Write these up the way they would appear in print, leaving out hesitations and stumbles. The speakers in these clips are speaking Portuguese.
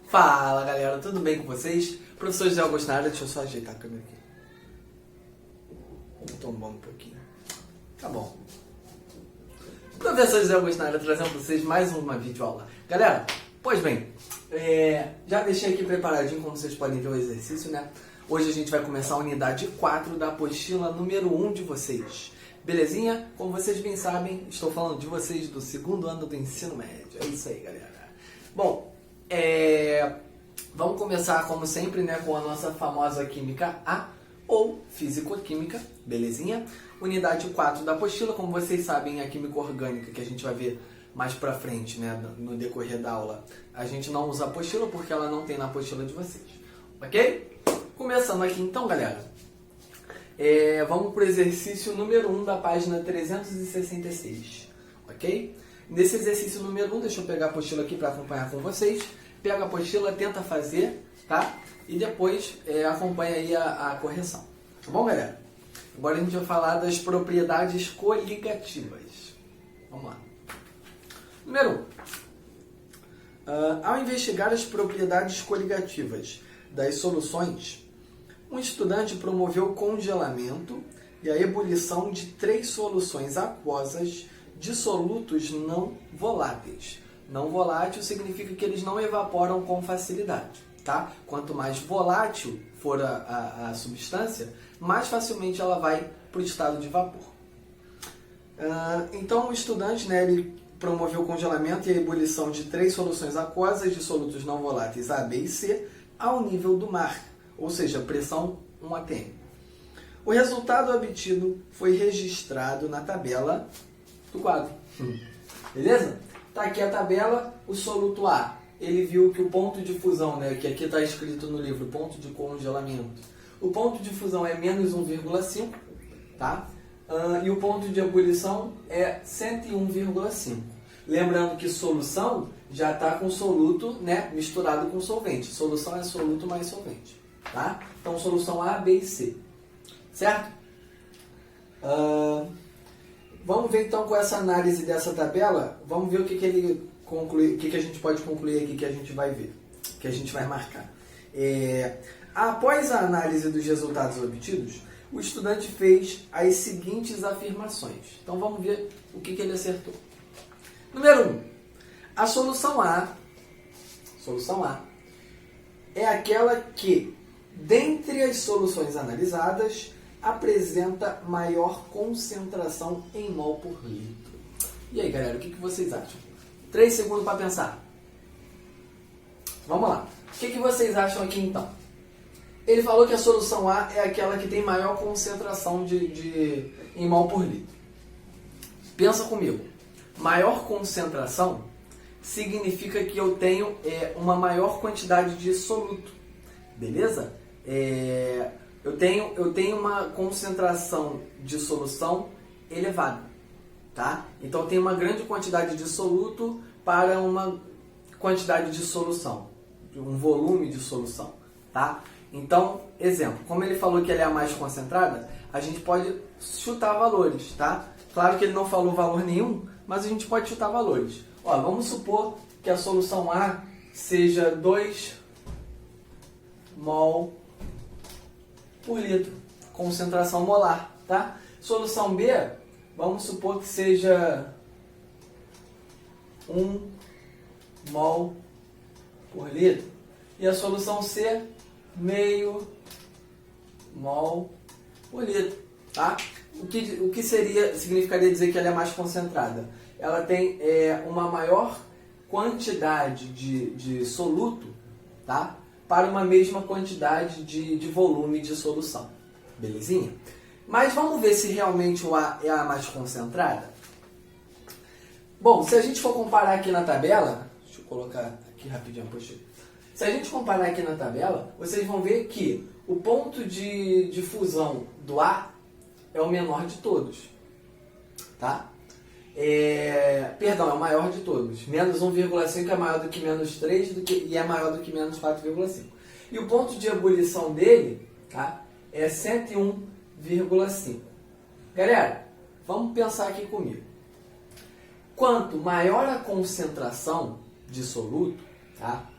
Fala galera, tudo bem com vocês? Professor José Augusto na área, deixa eu só ajeitar a câmera aqui. Vou tomar um pouquinho. Tá bom. Professor José Augusto na área, trazendo para vocês mais uma videoaula. Galera, pois bem, já deixei aqui preparadinho como vocês podem ver o exercício, né? Hoje a gente vai começar a unidade 4 da apostila número 1 de vocês. Belezinha? Como vocês bem sabem, estou falando de vocês do segundo ano do ensino médio. É isso aí, galera. Bom, vamos começar, como sempre, né, com a nossa famosa Química A ou Físico-Química, belezinha? Unidade 4 da apostila, como vocês sabem, a Química Orgânica, que a gente vai ver mais pra frente, né, no decorrer da aula. A gente não usa apostila porque ela não tem na apostila de vocês, ok? Começando aqui então, galera. Vamos para o exercício número 1 da página 366, ok? Nesse exercício número 1, deixa eu pegar a apostila aqui para acompanhar com vocês. Pega a apostila, tenta fazer, tá? E depois acompanha aí a correção. Tá bom, galera? Agora a gente vai falar das propriedades coligativas. Vamos lá. Número 1. Ao investigar as propriedades coligativas das soluções, um estudante promoveu o congelamento e a ebulição de 3 soluções aquosas de solutos não voláteis. Não volátil significa que eles não evaporam com facilidade, tá? Quanto mais volátil for a substância, mais facilmente ela vai para o estado de vapor. Então o estudante, né, ele promoveu o congelamento e a ebulição de 3 soluções aquosas de solutos não voláteis A, B e C ao nível do mar, ou seja, pressão 1 atm. O resultado obtido foi registrado na tabela do quadro. Beleza? Tá aqui a tabela, o soluto A. Ele viu que o ponto de fusão, né, que aqui está escrito no livro, ponto de congelamento. O ponto de fusão é menos 1,5, tá? E o ponto de ebulição é 101,5. Lembrando que solução já está com soluto, né, misturado com solvente. Solução é soluto mais solvente. Tá? Então, solução A, B e C. Certo? Vamos ver então com essa análise dessa tabela, vamos ver o que ele conclui, o que a gente pode concluir aqui, que a gente vai ver, que a gente vai marcar. Após a análise dos resultados obtidos, o estudante fez as seguintes afirmações. Então, vamos ver o que ele acertou. Número 1. A solução A é aquela que, dentre as soluções analisadas, apresenta maior concentração em mol por litro. E aí, galera, o que vocês acham? 3 segundos para pensar. Vamos lá. O que vocês acham aqui, então? Ele falou que a solução A é aquela que tem maior concentração em mol por litro. Pensa comigo. Maior concentração significa que eu tenho uma maior quantidade de soluto. Beleza? Eu tenho uma concentração de solução elevada, tá? Então eu tenho uma grande quantidade de soluto para uma quantidade de solução, um volume de solução, tá? Então, exemplo, como ele falou que ela é a mais concentrada, a gente pode chutar valores, tá? Claro que ele não falou valor nenhum, mas a gente pode chutar valores. Ó, vamos supor que a solução A seja 2 mol por litro, concentração molar, tá? Solução B, vamos supor que seja 1 mol por litro. E a solução C, meio mol por litro, tá? O que significaria dizer que ela é mais concentrada? Ela tem uma maior quantidade de soluto, tá? Para uma mesma quantidade de volume de solução. Belezinha? Mas vamos ver se realmente o A é a mais concentrada? Bom, se a gente for comparar aqui na tabela, deixa eu colocar aqui rapidinho a postura. Se a gente comparar aqui na tabela, vocês vão ver que o ponto de fusão do A é o menor de todos. Tá? Perdão, é o maior de todos. Menos 1,5 é maior do que menos 3 e é maior do que menos 4,5. E o ponto de ebulição dele, tá, é 101,5. Galera, vamos pensar aqui comigo. Quanto maior a concentração de soluto, tá,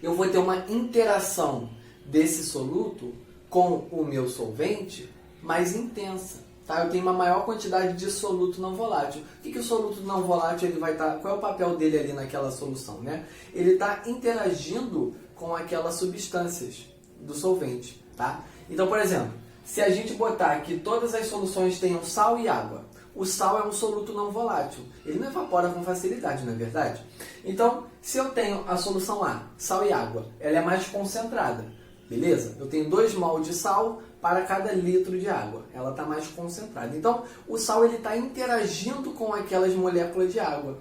eu vou ter uma interação desse soluto com o meu solvente mais intensa. Tá? Eu tenho uma maior quantidade de soluto não volátil. O que o soluto não volátil ele vai estar? Qual é o papel dele ali naquela solução? Né? Ele está interagindo com aquelas substâncias do solvente. Tá? Então, por exemplo, se a gente botar que todas as soluções tenham sal e água, o sal é um soluto não volátil. Ele não evapora com facilidade, não é verdade? Então, se eu tenho a solução A, sal e água, ela é mais concentrada. Beleza? Eu tenho 2 mol de sal para cada litro de água. Ela está mais concentrada. Então, o sal está interagindo com aquelas moléculas de água.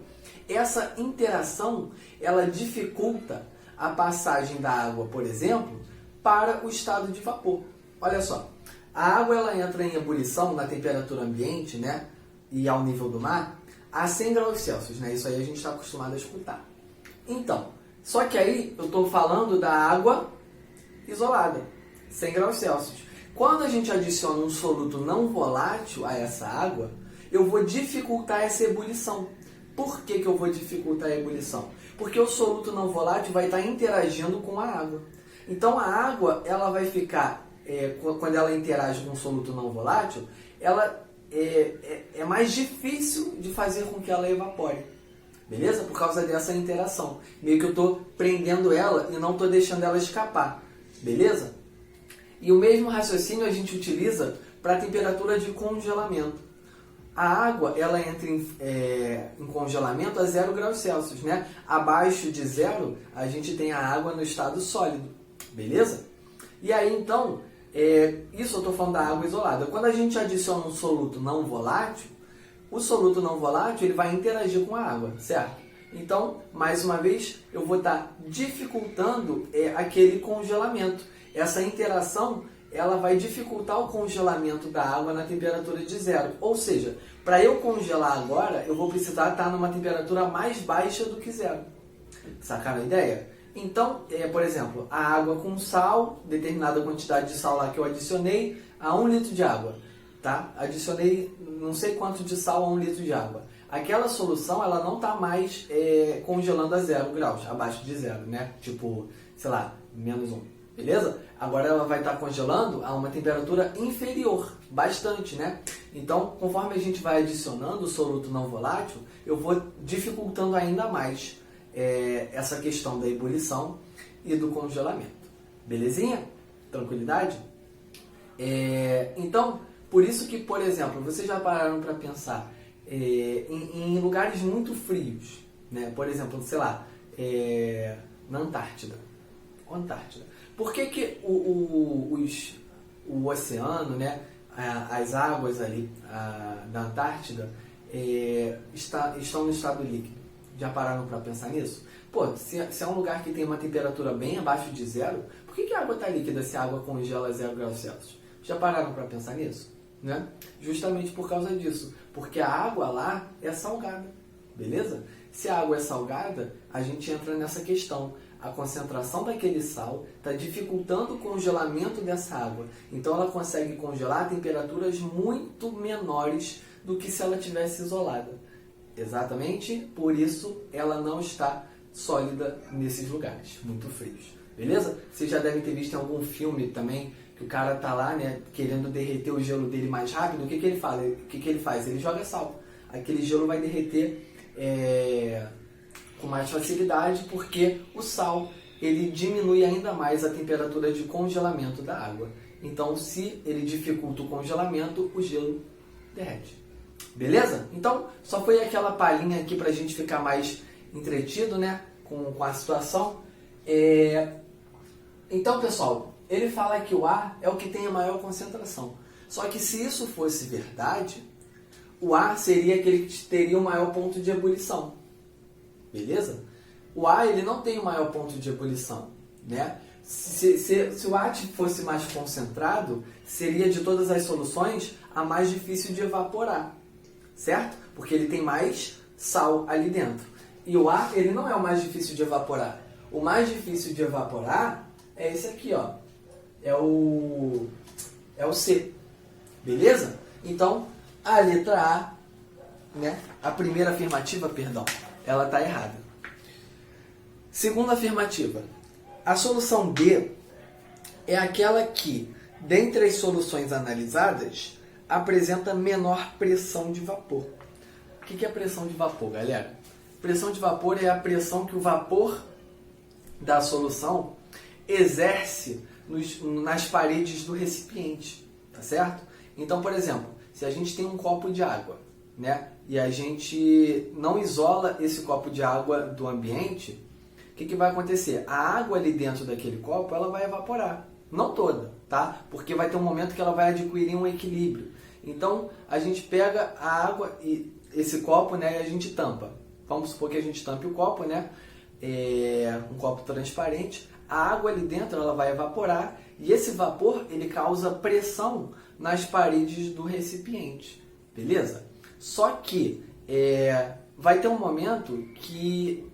Essa interação, ela dificulta a passagem da água, por exemplo, para o estado de vapor. Olha só, a água ela entra em ebulição na temperatura ambiente, né, e ao nível do mar, a 100 graus Celsius. Né? Isso aí a gente está acostumado a escutar. Então, só que aí eu estou falando da água isolada, 100 graus Celsius. Quando a gente adiciona um soluto não volátil a essa água, eu vou dificultar essa ebulição. Por que eu vou dificultar a ebulição? Porque o soluto não volátil vai estar interagindo com a água. Então a água ela vai ficar, quando ela interage com o soluto não volátil, ela é mais difícil de fazer com que ela evapore. Beleza? Por causa dessa interação. Meio que eu estou prendendo ela e não estou deixando ela escapar. Beleza? E o mesmo raciocínio a gente utiliza para a temperatura de congelamento. A água ela entra em congelamento a 0 graus Celsius. Né? Abaixo de 0, a gente tem a água no estado sólido. Beleza? E aí, então, isso eu estou falando da água isolada. Quando a gente adiciona um soluto não volátil, o soluto não volátil ele vai interagir com a água, certo? Então, mais uma vez, eu vou estar dificultando aquele congelamento. Essa interação ela vai dificultar o congelamento da água na temperatura de 0. Ou seja, para eu congelar agora, eu vou precisar estar numa temperatura mais baixa do que 0. Sacaram a ideia? Então, por exemplo, a água com sal, determinada quantidade de sal lá que eu adicionei a 1 litro de água. Tá? Adicionei não sei quanto de sal a 1 litro de água. Aquela solução ela não está mais congelando a 0 graus, abaixo de 0, né? Tipo, sei lá, menos 1. Beleza? Agora ela vai estar congelando a uma temperatura inferior, bastante, né? Então, conforme a gente vai adicionando o soluto não volátil, eu vou dificultando ainda mais essa questão da ebulição e do congelamento. Belezinha? Tranquilidade? Então, por isso que, por exemplo, vocês já pararam para pensar em lugares muito frios, né? Por exemplo, sei lá, na Antártida. Por que o oceano, né, as águas ali da Antártida estão no estado líquido? Já pararam para pensar nisso? Pô, se é um lugar que tem uma temperatura bem abaixo de 0, por que a água está líquida se a água congela a 0 graus Celsius? Já pararam para pensar nisso? Né? Justamente por causa disso. Porque a água lá é salgada. Beleza? Se a água é salgada, a gente entra nessa questão. A concentração daquele sal está dificultando o congelamento dessa água. Então ela consegue congelar a temperaturas muito menores do que se ela tivesse isolada. Exatamente por isso ela não está sólida nesses lugares muito frios. Beleza? Vocês já devem ter visto em algum filme também que o cara tá lá, né, querendo derreter o gelo dele mais rápido. O que ele fala? O que ele faz? Ele joga sal. Aquele gelo vai derreter com mais facilidade porque o sal ele diminui ainda mais a temperatura de congelamento da água. Então, se ele dificulta o congelamento, o gelo derrete. Beleza? Então, só foi aquela palhinha aqui para a gente ficar mais entretido, né, com a situação. Então, pessoal, ele fala que o ar é o que tem a maior concentração. Só que se isso fosse verdade, o ar seria aquele que teria o maior ponto de ebulição. Beleza? O ar ele não tem o maior ponto de ebulição, né? Se o ar fosse mais concentrado, seria de todas as soluções a mais difícil de evaporar, certo? Porque ele tem mais sal ali dentro. E o ar ele não é o mais difícil de evaporar. O mais difícil de evaporar é esse aqui, ó. É o C. Beleza? Então, a letra A, né? A primeira afirmativa, perdão, ela está errada. Segunda afirmativa. A solução B é aquela que, dentre as soluções analisadas, apresenta menor pressão de vapor. O que é pressão de vapor, galera? Pressão de vapor é a pressão que o vapor da solução exerce nas paredes do recipiente, tá certo? Então, por exemplo, se a gente tem um copo de água, né, e a gente não isola esse copo de água do ambiente, o que vai acontecer? A água ali dentro daquele copo, ela vai evaporar. Não toda, tá? Porque vai ter um momento que ela vai adquirir um equilíbrio. Então, a gente pega a água e esse copo, né, e a gente tampa. Vamos supor que a gente tampe o copo, né? Um copo transparente. A água ali dentro, ela vai evaporar e esse vapor, ele causa pressão nas paredes do recipiente. Beleza? Só que vai ter um momento que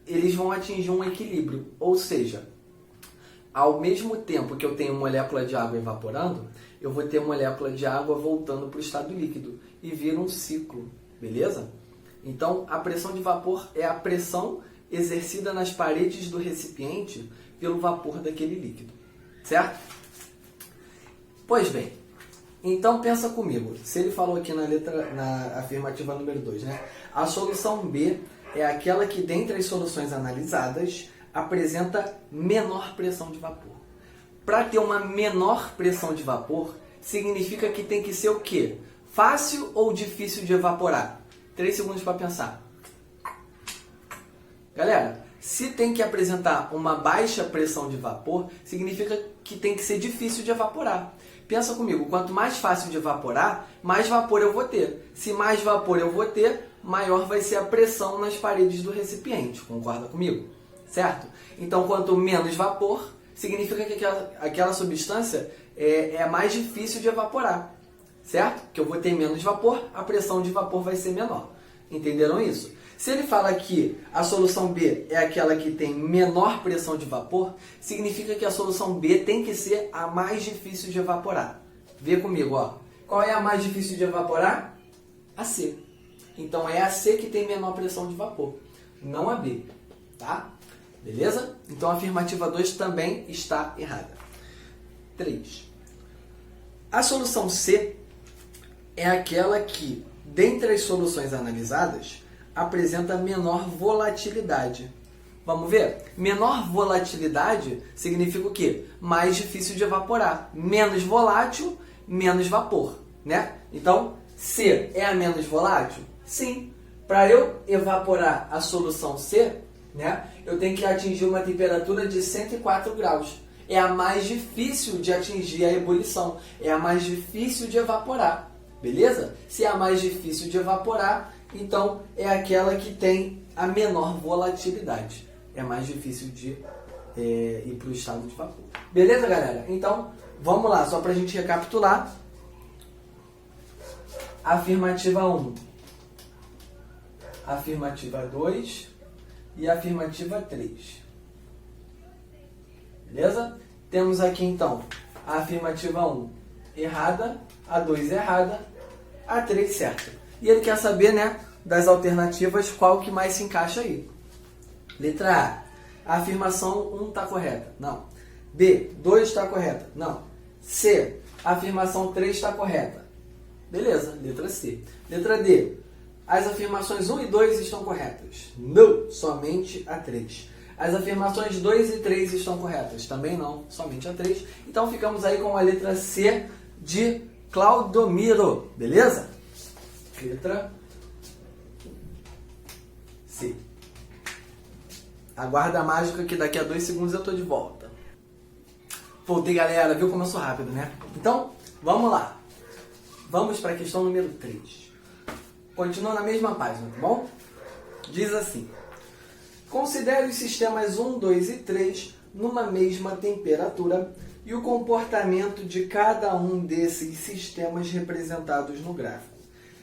eles vão atingir um equilíbrio. Ou seja, ao mesmo tempo que eu tenho molécula de água evaporando, eu vou ter molécula de água voltando para o estado líquido e vira um ciclo, beleza? Então, a pressão de vapor é a pressão exercida nas paredes do recipiente pelo vapor daquele líquido, certo? Pois bem, então pensa comigo, se ele falou aqui na afirmativa número 2, né? A solução B é aquela que, dentre as soluções analisadas, apresenta menor pressão de vapor. Para ter uma menor pressão de vapor, significa que tem que ser o quê? Fácil ou difícil de evaporar? 3 segundos para pensar. Galera, se tem que apresentar uma baixa pressão de vapor, significa que tem que ser difícil de evaporar. Pensa comigo, quanto mais fácil de evaporar, mais vapor eu vou ter. Se mais vapor eu vou ter, maior vai ser a pressão nas paredes do recipiente. Concorda comigo? Certo? Então, quanto menos vapor, significa que aquela substância é mais difícil de evaporar. Certo? Que eu vou ter menos vapor, a pressão de vapor vai ser menor. Entenderam isso? Se ele fala que a solução B é aquela que tem menor pressão de vapor, significa que a solução B tem que ser a mais difícil de evaporar. Vê comigo, ó. Qual é a mais difícil de evaporar? A C. Então é a C que tem menor pressão de vapor, não a B. Tá? Beleza? Então a afirmativa 2 também está errada. 3. A solução C é aquela que, dentre as soluções analisadas, apresenta menor volatilidade. Vamos ver? Menor volatilidade significa o quê? Mais difícil de evaporar. Menos volátil, menos vapor, né? Então, C é a menos volátil? Sim. Para eu evaporar a solução C, né, eu tenho que atingir uma temperatura de 104 graus. É a mais difícil de atingir a ebulição. É a mais difícil de evaporar. Beleza? Se é a mais difícil de evaporar, então é aquela que tem a menor volatilidade. É mais difícil de ir para o estado de vapor. Beleza, galera? Então, vamos lá, só para a gente recapitular. Afirmativa 1, afirmativa 2 e afirmativa 3. Beleza? Temos aqui, então, a afirmativa 1 errada, a 2 errada, a 3 certa. E ele quer saber, né, das alternativas, qual que mais se encaixa aí. Letra A afirmação 1 está correta. Não. B, 2 está correta. Não. C, a afirmação 3 está correta. Beleza, letra C. Letra D, as afirmações 1 e 2 estão corretas. Não, somente a 3. As afirmações 2 e 3 estão corretas. Também não, somente a 3. Então ficamos aí com a letra C de Claudomiro. Beleza? Letra C. Aguarda a mágica que daqui a 2 segundos eu tô de volta. Voltei, galera. Viu como eu sou rápido, né? Então, vamos lá. Vamos para a questão número 3. Continua na mesma página, tá bom? Diz assim: considere os sistemas 1, 2 e 3 numa mesma temperatura e o comportamento de cada um desses sistemas representados no gráfico.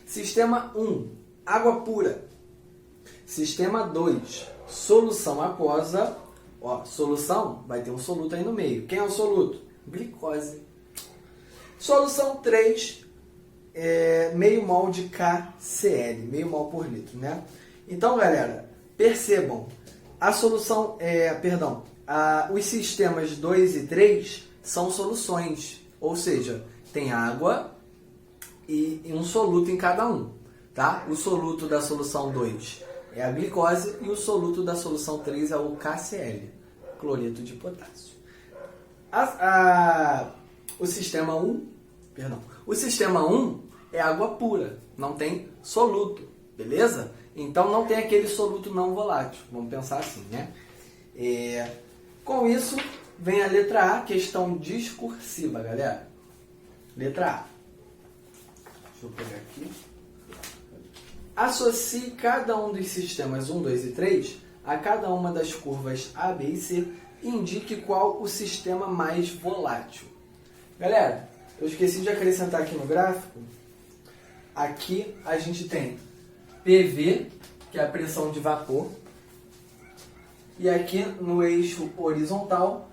Sistema 1, água pura. Sistema 2, solução aquosa. Ó, solução, vai ter um soluto aí no meio. Quem é o soluto? Glicose. Solução 3, meio mol de KCl, meio mol por litro, né? Então, galera, percebam, a solução, os sistemas 2 e 3 são soluções, ou seja, tem água e um soluto em cada um, tá? O soluto da solução 2 é a glicose e o soluto da solução 3 é o KCl, cloreto de potássio. O sistema 1 é água pura, não tem soluto, beleza? Então não tem aquele soluto não volátil, vamos pensar assim, né? Com isso, vem a letra A, questão discursiva, galera. Letra A. Deixa eu pegar aqui. Associe cada um dos sistemas 1, 2 e 3 a cada uma das curvas A, B e C e indique qual o sistema mais volátil. Galera, eu esqueci de acrescentar aqui no gráfico. Aqui a gente tem PV, que é a pressão de vapor. E aqui no eixo horizontal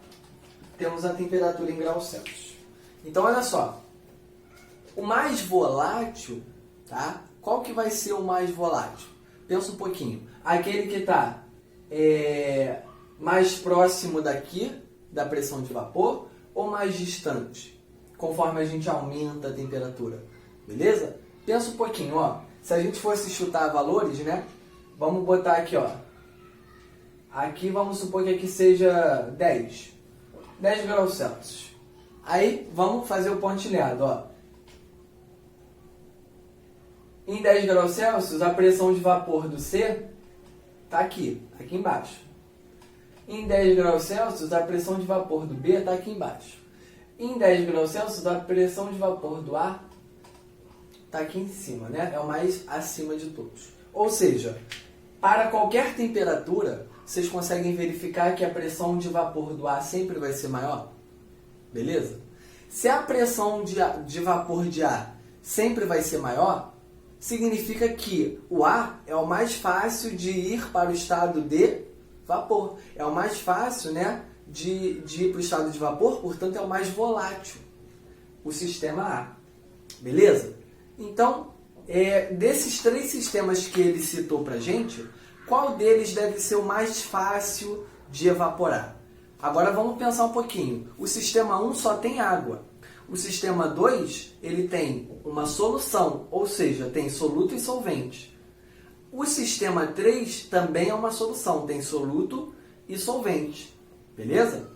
temos a temperatura em graus Celsius. Então olha só, o mais volátil, tá? Qual que vai ser o mais volátil? Pensa um pouquinho. Aquele que está mais próximo daqui, da pressão de vapor, ou mais distante, conforme a gente aumenta a temperatura. Beleza? Pensa um pouquinho, ó. Se a gente fosse chutar valores, né? Vamos botar aqui, ó. Aqui vamos supor que aqui seja 10 graus Celsius. Aí vamos fazer o pontilhado, ó. Em 10 graus Celsius, a pressão de vapor do C está aqui embaixo. Em 10 graus Celsius, a pressão de vapor do B está aqui embaixo. Em 10 graus Celsius, a pressão de vapor do A está aqui em cima, né? É o mais acima de todos. Ou seja, para qualquer temperatura, vocês conseguem verificar que a pressão de vapor do A sempre vai ser maior? Beleza? Se a pressão de vapor de A sempre vai ser maior, significa que o A é o mais fácil de ir para o estado de vapor. É o mais fácil, né, de ir para o estado de vapor, portanto é o mais volátil, o sistema A. Beleza? Então, desses 3 sistemas que ele citou para a gente, qual deles deve ser o mais fácil de evaporar? Agora vamos pensar um pouquinho. O sistema 1 só tem água. O sistema 2, ele tem uma solução, ou seja, tem soluto e solvente. O sistema 3 também é uma solução, tem soluto e solvente. Beleza?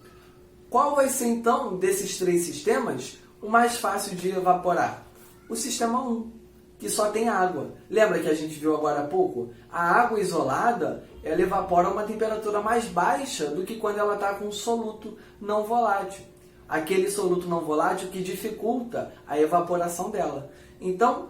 Qual vai ser então, desses 3 sistemas, o mais fácil de evaporar? O sistema 1, que só tem água. Lembra que a gente viu agora há pouco? A água isolada, ela evapora a uma temperatura mais baixa do que quando ela está com soluto não volátil. Aquele soluto não volátil que dificulta a evaporação dela. Então,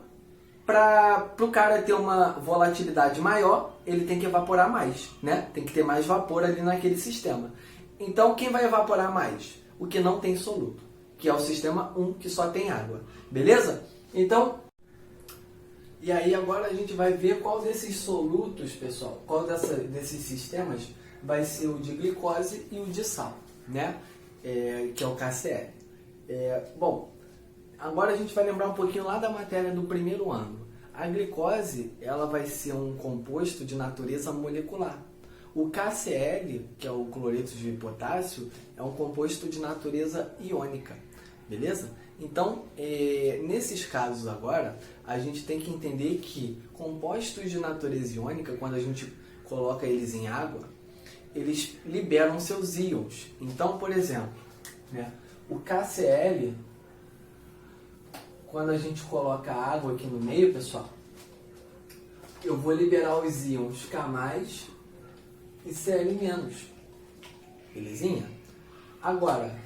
para o cara ter uma volatilidade maior, ele tem que evaporar mais, né? Tem que ter mais vapor ali naquele sistema. Então, quem vai evaporar mais? O que não tem soluto, que é o sistema 1, que só tem água. Beleza? Então, e aí agora a gente vai ver qual desses solutos, pessoal, qual desses sistemas vai ser o de glicose e o de sal, né? Que é o KCl. Bom, agora a gente vai lembrar um pouquinho lá da matéria do primeiro ano. A glicose, ela vai ser um composto de natureza molecular. O KCl, que é o cloreto de potássio, é um composto de natureza iônica. Beleza? Então, nesses casos agora, a gente tem que entender que compostos de natureza iônica, quando a gente coloca eles em água, eles liberam seus íons. Então, por exemplo, né, o KCl, quando a gente coloca água aqui no meio, pessoal, eu vou liberar os íons K+, e Cl-. Belezinha? Agora,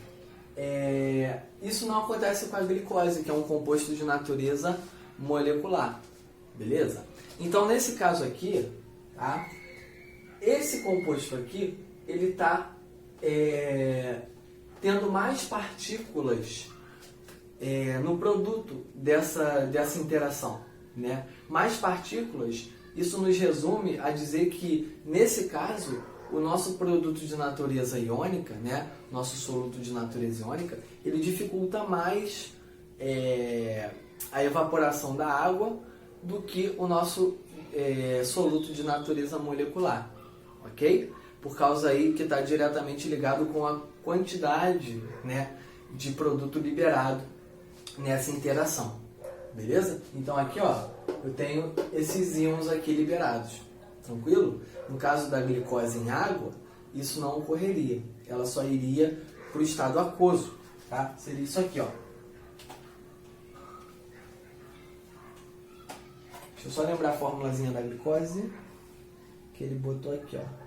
isso não acontece com a glicose, que é um composto de natureza molecular. Beleza? Então, nesse caso aqui, tá? Esse composto aqui, ele está tendo mais partículas no produto dessa interação, né? Mais partículas, isso nos resume a dizer que, nesse caso, o nosso produto de natureza iônica, né? Nosso soluto de natureza iônica, ele dificulta mais a evaporação da água do que o nosso soluto de natureza molecular. Ok? por causa aí que está diretamente ligado com a quantidade, né, de produto liberado nessa interação, beleza? Então aqui, ó, eu tenho esses íons aqui liberados, tranquilo? No caso da glicose em água, isso não ocorreria, ela só iria para o estado aquoso, tá? Seria isso aqui, ó. Deixa eu só lembrar a formulazinha da glicose que ele botou aqui, ó.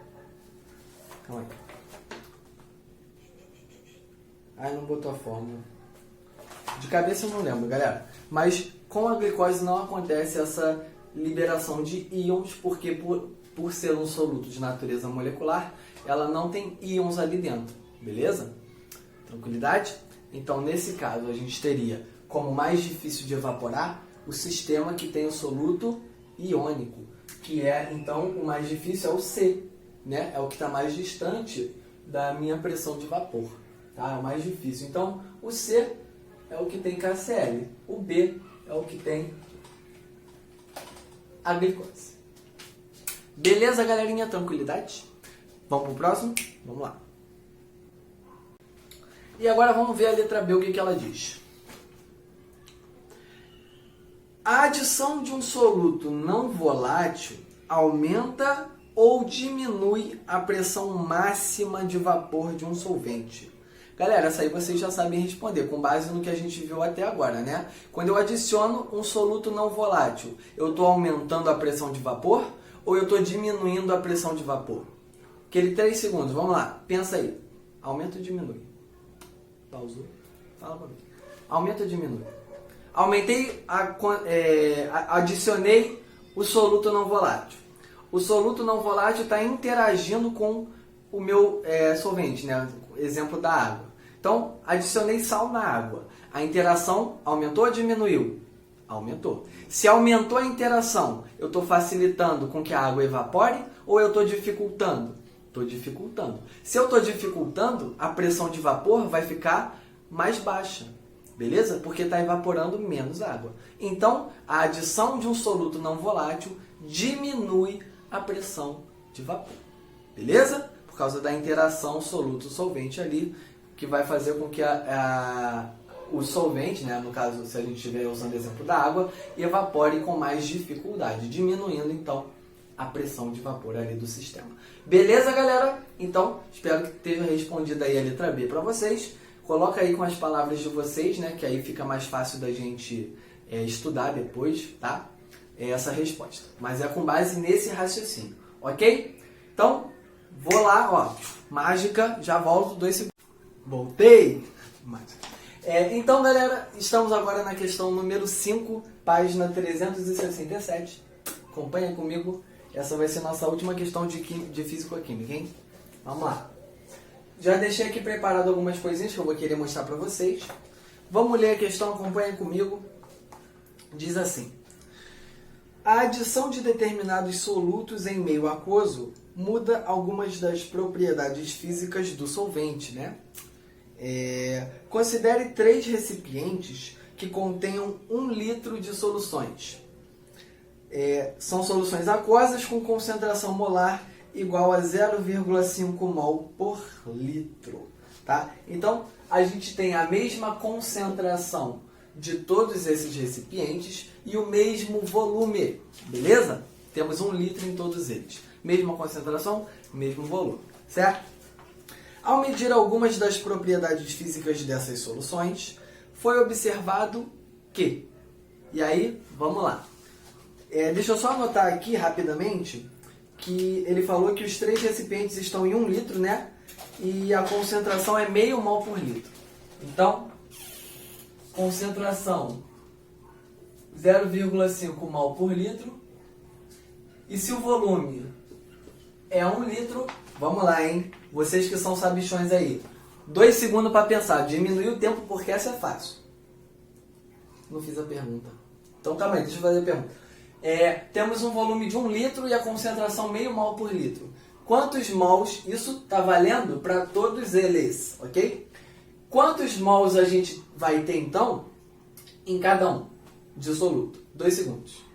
Calma aí. Ah, não botou a fórmula. De cabeça eu não lembro, galera. Mas com a glicose não acontece essa liberação de íons, porque por ser um soluto de natureza molecular, ela não tem íons ali dentro, beleza? Tranquilidade? Então, nesse caso, a gente teria como mais difícil de evaporar o sistema que tem o soluto iônico, que é, então, o mais difícil é o C, né? É o que está mais distante da minha pressão de vapor, tá? É o mais difícil. Então, o C é o que tem KCl, o B é o que tem a glicose. Beleza, galerinha? Tranquilidade? Vamos pro próximo? Vamos lá. E agora vamos ver a letra B, o que ela diz. A adição de um soluto não volátil aumenta ou diminui a pressão máxima de vapor de um solvente? Galera, essa aí vocês já sabem responder, com base no que a gente viu até agora, né? Quando eu adiciono um soluto não volátil, eu estou aumentando a pressão de vapor ou eu estou diminuindo a pressão de vapor? Aquele 3 segundos, vamos lá, pensa aí. Aumenta ou diminui? Pausou? Fala pra mim. Aumenta ou diminui? Aumentei, adicionei o soluto não volátil. O soluto não volátil está interagindo com o meu solvente, né? Exemplo da água. Então, adicionei sal na água. A interação aumentou ou diminuiu? Aumentou. Se aumentou a interação, eu estou facilitando com que a água evapore ou eu estou dificultando? Estou dificultando. Se eu estou dificultando, a pressão de vapor vai ficar mais baixa. Beleza? Porque está evaporando menos água. Então, a adição de um soluto não volátil diminui a pressão de vapor. Beleza? Por causa da interação soluto-solvente ali, que vai fazer com que o solvente, né, no caso, se a gente estiver usando o exemplo da água, evapore com mais dificuldade, diminuindo, então, a pressão de vapor ali do sistema. Beleza, galera? Então, espero que tenha respondido aí a letra B para vocês. Coloca aí com as palavras de vocês, né, que aí fica mais fácil da gente estudar depois, tá? Essa resposta. Mas é com base nesse raciocínio, ok? Então, vou lá, ó, mágica, já volto 2 segundos. Voltei! Então, galera, estamos agora na questão número 5, página 367. Acompanha comigo. Essa vai ser nossa última questão de Físico-Química, hein? Vamos lá. Já deixei aqui preparado algumas coisinhas que eu vou querer mostrar para vocês. Vamos ler a questão, acompanha comigo. Diz assim: a adição de determinados solutos em meio aquoso muda algumas das propriedades físicas do solvente, né? Considere 3 recipientes que contenham 1 litro de soluções. São soluções aquosas com concentração molar igual a 0,5 mol por litro. Tá? Então, a gente tem a mesma concentração de todos esses recipientes e o mesmo volume, beleza? Temos 1 litro em todos eles. Mesma concentração, mesmo volume, certo? Ao medir algumas das propriedades físicas dessas soluções, foi observado que... E aí, vamos lá. Deixa eu só anotar aqui rapidamente que ele falou que os 3 recipientes estão em 1 litro, né? E a concentração é meio mol por litro. Então, concentração 0,5 mol por litro. E se o volume é 1 litro, vamos lá, hein? Vocês que são sabichões aí. 2 segundos para pensar. Diminui o tempo porque essa é fácil. Não fiz a pergunta. Então, calma aí, deixa eu fazer a pergunta. Temos um volume de 1 litro e a concentração meio mol por litro. Quantos mols, isso está valendo para todos eles, ok? Quantos mols a gente vai ter, então, em cada um de soluto? 2 segundos.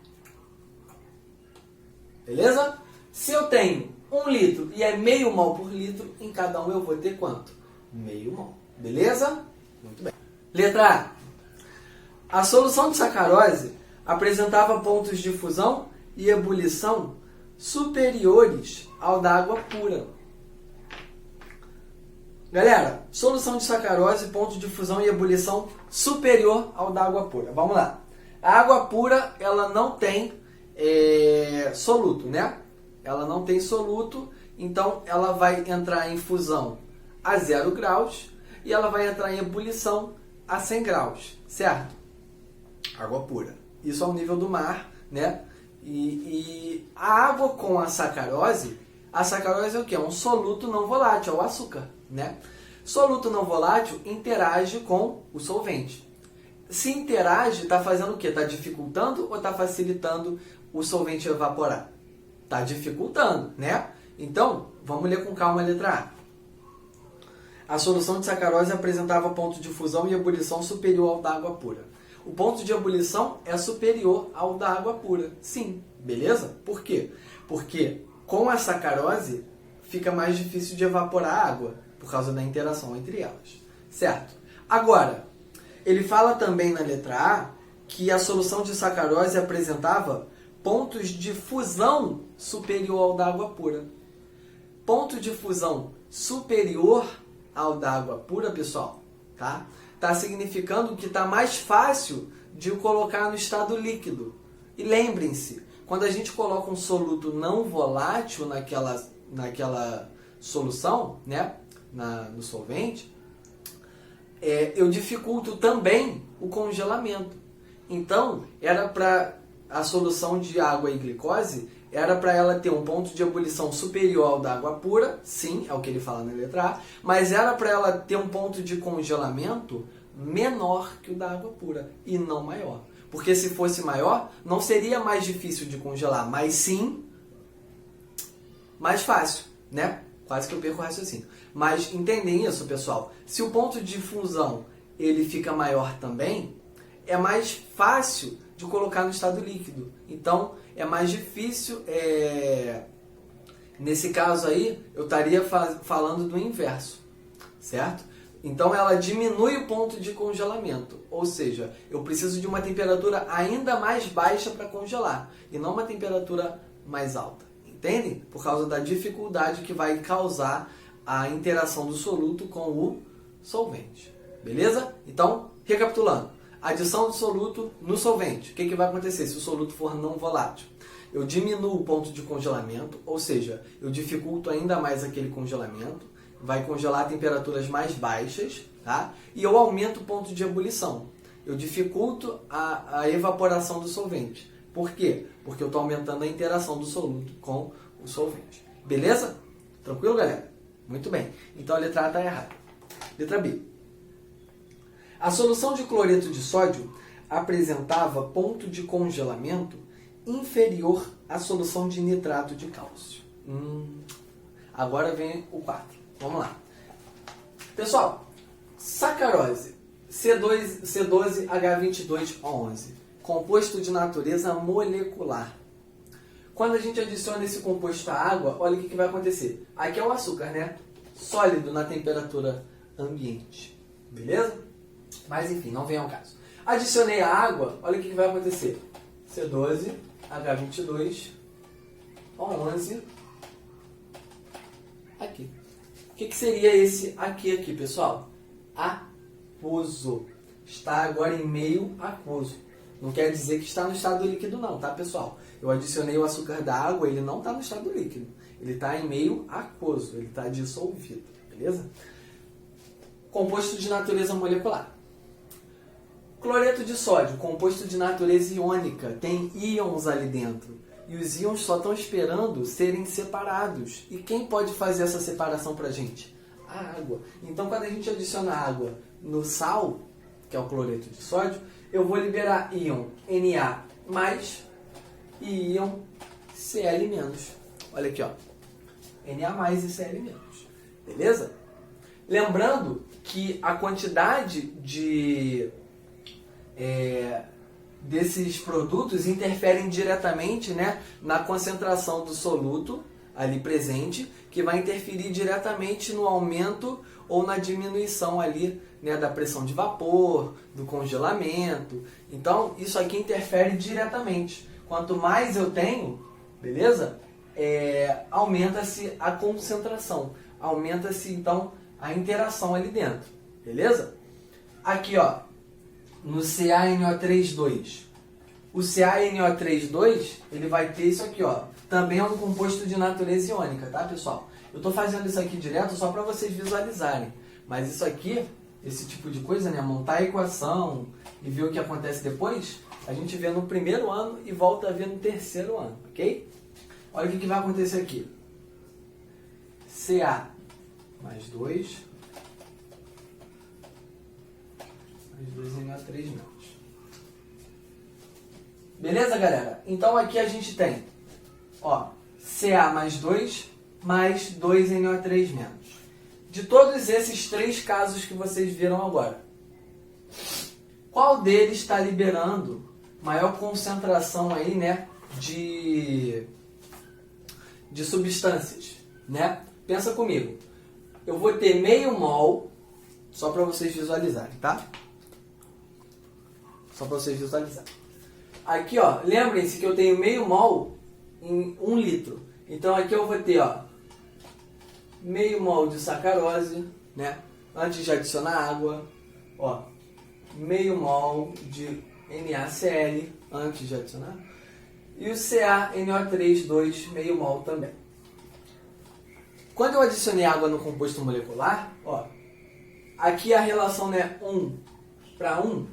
Beleza? Se eu tenho 1 litro e é meio mol por litro, em cada um eu vou ter quanto? Meio mol. Beleza? Muito bem. Letra A. A solução de sacarose apresentava pontos de fusão e ebulição superiores ao da água pura. Galera, solução de sacarose, ponto de fusão e ebulição superior ao da água pura. Vamos lá. A água pura, ela não tem soluto, né? Ela não tem soluto, então ela vai entrar em fusão a 0 graus e ela vai entrar em ebulição a 100 graus, certo? Água pura. Isso ao nível do mar, né? E a água com a sacarose é o quê? É um soluto não volátil, é o açúcar, né? Soluto não volátil interage com o solvente. Se interage, está fazendo o quê? Está dificultando ou está facilitando o solvente evaporar? Está dificultando, né? Então, vamos ler com calma a letra A. A solução de sacarose apresentava ponto de fusão e ebulição superior ao da água pura. O ponto de ebulição é superior ao da água pura. Sim, beleza? Por quê? Porque com a sacarose fica mais difícil de evaporar a água, por causa da interação entre elas. Certo? Agora, ele fala também na letra A que a solução de sacarose apresentava pontos de fusão superior ao da água pura. Ponto de fusão superior ao da água pura, pessoal, tá? Está significando que está mais fácil de colocar no estado líquido. E lembrem-se, quando a gente coloca um soluto não volátil naquela solução, né, no solvente, eu dificulto também o congelamento. Então, era para a solução de água e glicose, era para ela ter um ponto de ebulição superior ao da água pura, sim, é o que ele fala na letra A, mas era para ela ter um ponto de congelamento menor que o da água pura e não maior. Porque se fosse maior, não seria mais difícil de congelar, mas sim mais fácil, né? Quase que eu perco o raciocínio. Mas entendem isso, pessoal? Se o ponto de fusão ele fica maior também, é mais fácil de colocar no estado líquido. Então, é mais difícil. Nesse caso aí, eu estaria falando do inverso, certo? Então, ela diminui o ponto de congelamento. Ou seja, eu preciso de uma temperatura ainda mais baixa para congelar, e não uma temperatura mais alta. Entendem? Por causa da dificuldade que vai causar a interação do soluto com o solvente. Beleza? Então, recapitulando. Adição do soluto no solvente. O que vai acontecer se o soluto for não volátil? Eu diminuo o ponto de congelamento, ou seja, eu dificulto ainda mais aquele congelamento, vai congelar a temperaturas mais baixas, tá? E eu aumento o ponto de ebulição. Eu dificulto a evaporação do solvente. Por quê? Porque eu estou aumentando a interação do soluto com o solvente. Beleza? Tranquilo, galera? Muito bem. Então a letra A está errada. Letra B. A solução de cloreto de sódio apresentava ponto de congelamento inferior à solução de nitrato de cálcio. Agora vem o 4. Vamos lá. Pessoal, sacarose C12H22O11, composto de natureza molecular. Quando a gente adiciona esse composto à água, olha o que vai acontecer. Aqui é o açúcar, né? Sólido na temperatura ambiente. Beleza? Mas enfim, não vem ao caso. Adicionei a água, olha o que vai acontecer. C12H22O11 aqui. O que seria esse aqui, pessoal? Aquoso. Está agora em meio aquoso. Não quer dizer que está no estado líquido não, tá, pessoal? Eu adicionei o açúcar da água, ele não está no estado líquido. Ele está em meio aquoso, ele está dissolvido, beleza? Composto de natureza molecular. Cloreto de sódio, composto de natureza iônica, tem íons ali dentro. E os íons só estão esperando serem separados. E quem pode fazer essa separação para a gente? A água. Então, quando a gente adiciona água no sal, que é o cloreto de sódio, eu vou liberar íon Na+, e íon Cl-. Olha aqui, ó. Na+ e Cl-. Beleza? Lembrando que a quantidade desses produtos interferem diretamente, né, na concentração do soluto, ali presente, que vai interferir diretamente no aumento ou na diminuição ali, né, da pressão de vapor, do congelamento. Então, isso aqui interfere diretamente. Quanto mais eu tenho, beleza? Aumenta-se a concentração, aumenta-se então a interação ali dentro, beleza? Aqui, ó, no CaNO3,2. O CaNO3,2, ele vai ter isso aqui, ó. Também é um composto de natureza iônica, tá, pessoal? Eu tô fazendo isso aqui direto só para vocês visualizarem. Mas isso aqui, esse tipo de coisa, né, montar a equação e ver o que acontece depois, a gente vê no primeiro ano e volta a ver no terceiro ano, ok? Olha o que vai acontecer aqui. Ca mais 2 NO3 menos. Beleza, galera? Então aqui a gente tem, ó, Ca mais 2 NO3 menos. De todos esses 3 casos que vocês viram agora, qual deles está liberando maior concentração aí, né, de substâncias, né? Pensa comigo. Eu vou ter meio mol, só para vocês visualizarem, tá? Só para vocês visualizarem. Aqui, ó, lembrem-se que eu tenho meio mol em 1 litro. Então aqui eu vou ter, ó, meio mol de sacarose, né? Antes de adicionar água, ó, meio mol de NaCl antes de adicionar. E o CaNO3,2 meio mol também. Quando eu adicionei água no composto molecular, ó, aqui a relação é 1 para 1.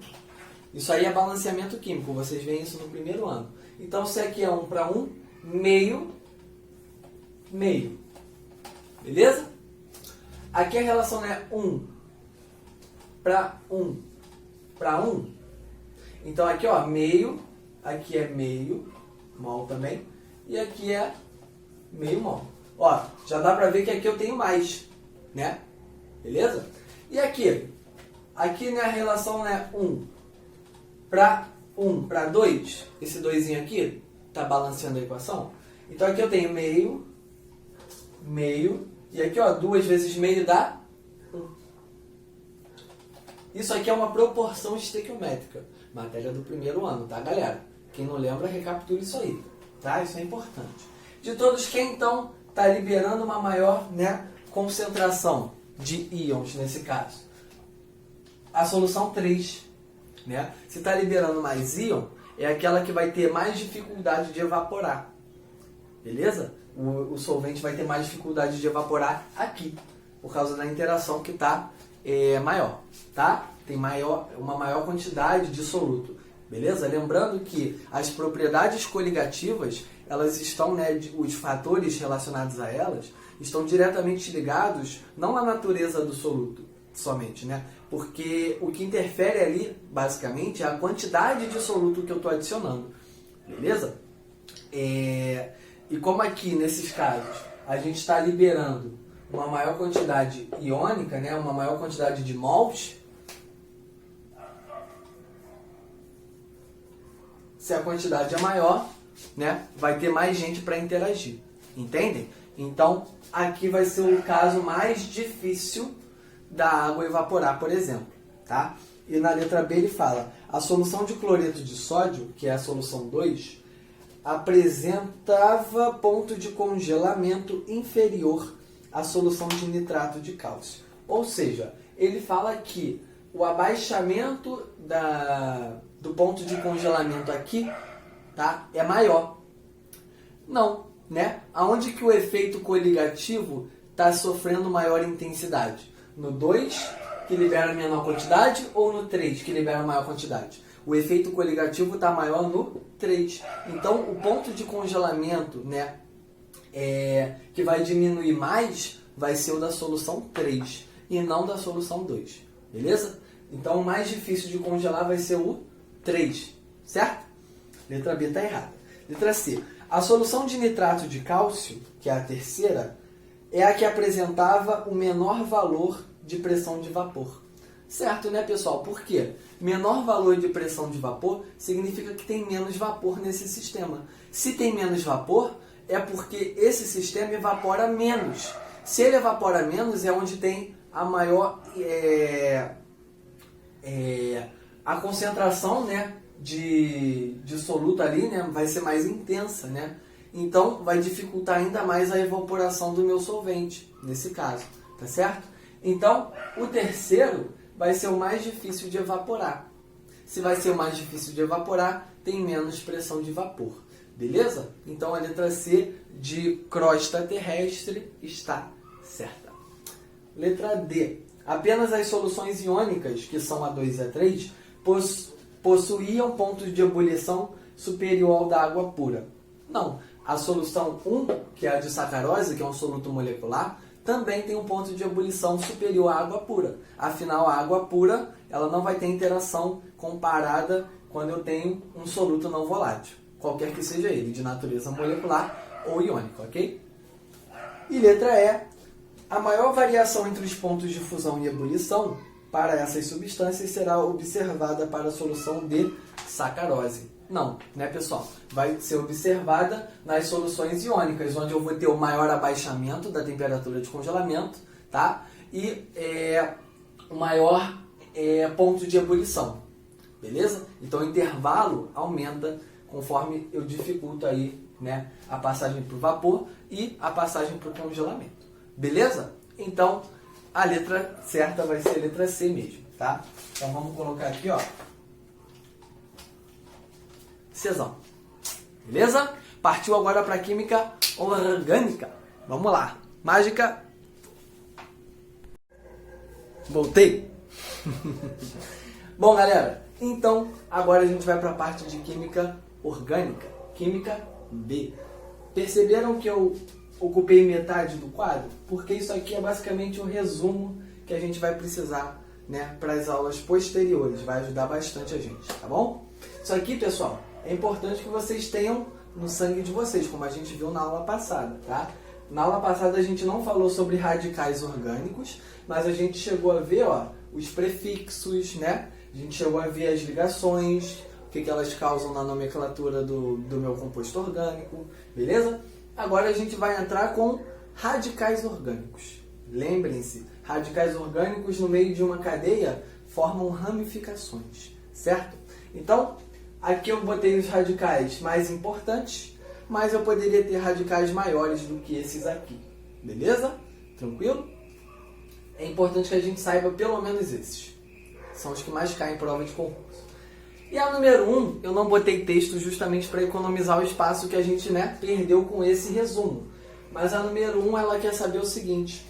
Isso aí é balanceamento químico, vocês veem isso no primeiro ano. Então, se aqui é 1 para 1, meio. Beleza? Aqui a relação é 1 para 1 para 1. Então, aqui, ó, meio. Aqui é meio mol também. E aqui é meio mol. Ó, já dá pra ver que aqui eu tenho mais, né? Beleza? E aqui? Aqui, né, a relação é 1 para 2. Esse 2 aqui tá balanceando a equação. Então aqui eu tenho meio. E aqui, ó, 2 vezes meio dá 1. Isso aqui é uma proporção estequiométrica. Matéria do primeiro ano, tá, galera? Quem não lembra, recapitula isso aí, tá? Isso é importante. De todos, quem então está liberando uma maior, né, concentração de íons nesse caso? A solução 3, né? Se está liberando mais íon, é aquela que vai ter mais dificuldade de evaporar, beleza? O solvente vai ter mais dificuldade de evaporar aqui, por causa da interação que está maior, tá? Tem uma maior quantidade de soluto, beleza? Lembrando que as propriedades coligativas, elas estão, né, os fatores relacionados a elas, estão diretamente ligados, não à natureza do soluto somente, né? Porque o que interfere ali, basicamente, é a quantidade de soluto que eu estou adicionando, beleza? E como aqui, nesses casos, a gente está liberando uma maior quantidade iônica, né, uma maior quantidade de mols, se a quantidade é maior, né, vai ter mais gente para interagir, entendem? Então, aqui vai ser o caso mais difícil da água evaporar, por exemplo, tá? E na letra B ele fala, a solução de cloreto de sódio, que é a solução 2, apresentava ponto de congelamento inferior à solução de nitrato de cálcio. Ou seja, ele fala que o abaixamento do ponto de congelamento aqui, tá, é maior. Não, né? Aonde que o efeito coligativo está sofrendo maior intensidade? No 2, que libera menor quantidade, ou no 3, que libera maior quantidade? O efeito coligativo está maior no 3. Então, o ponto de congelamento, né, que vai diminuir mais, vai ser o da solução 3, e não da solução 2. Beleza? Então, o mais difícil de congelar vai ser o 3, certo? Letra B está errada. Letra C. A solução de nitrato de cálcio, que é a terceira, é a que apresentava o menor valor de pressão de vapor. Certo, né, pessoal? Por quê? Menor valor de pressão de vapor significa que tem menos vapor nesse sistema. Se tem menos vapor, é porque esse sistema evapora menos. Se ele evapora menos, é onde tem a maior a concentração, né, de soluto ali, né, vai ser mais intensa, né? Então vai dificultar ainda mais a evaporação do meu solvente, nesse caso, tá certo? Então o terceiro vai ser o mais difícil de evaporar. Se vai ser o mais difícil de evaporar, tem menos pressão de vapor, beleza? Então a letra C de crosta terrestre está certa. Letra D. Apenas as soluções iônicas, que são a 2 e a 3, possuíam pontos de ebulição superior ao da água pura. Não. A solução 1, que é a de sacarose, que é um soluto molecular, também tem um ponto de ebulição superior à água pura. Afinal, a água pura ela não vai ter interação comparada quando eu tenho um soluto não volátil, qualquer que seja ele, de natureza molecular ou iônica, ok? E letra E. A maior variação entre os pontos de fusão e ebulição para essas substâncias será observada para a solução de sacarose. Não, né, pessoal? Vai ser observada nas soluções iônicas, onde eu vou ter o maior abaixamento da temperatura de congelamento, tá? E o maior ponto de ebulição, beleza? Então o intervalo aumenta conforme eu dificulto aí, né, a passagem para o vapor e a passagem para o congelamento, beleza? Então a letra certa vai ser a letra C mesmo, tá? Então vamos colocar aqui, ó, Czão. Beleza? Partiu agora para a química orgânica. Vamos lá. Mágica. Voltei. Bom, galera, então agora a gente vai para a parte de química orgânica. Química B. Perceberam que eu ocupei metade do quadro? Porque isso aqui é basicamente o resumo que a gente vai precisar, né, para as aulas posteriores. Vai ajudar bastante a gente, tá bom? Isso aqui, pessoal, é importante que vocês tenham no sangue de vocês, como a gente viu na aula passada, tá? Na aula passada a gente não falou sobre radicais orgânicos, mas a gente chegou a ver, ó, os prefixos, né? A gente chegou a ver as ligações, o que elas causam na nomenclatura do meu composto orgânico, beleza? Agora a gente vai entrar com radicais orgânicos. Lembrem-se, radicais orgânicos no meio de uma cadeia formam ramificações, certo? Então, aqui eu botei os radicais mais importantes, mas eu poderia ter radicais maiores do que esses aqui. Beleza? Tranquilo? É importante que a gente saiba pelo menos esses. São os que mais caem em prova de concurso. E a número 1, eu não botei texto justamente para economizar o espaço que a gente, né, perdeu com esse resumo. Mas a número 1, ela quer saber o seguinte.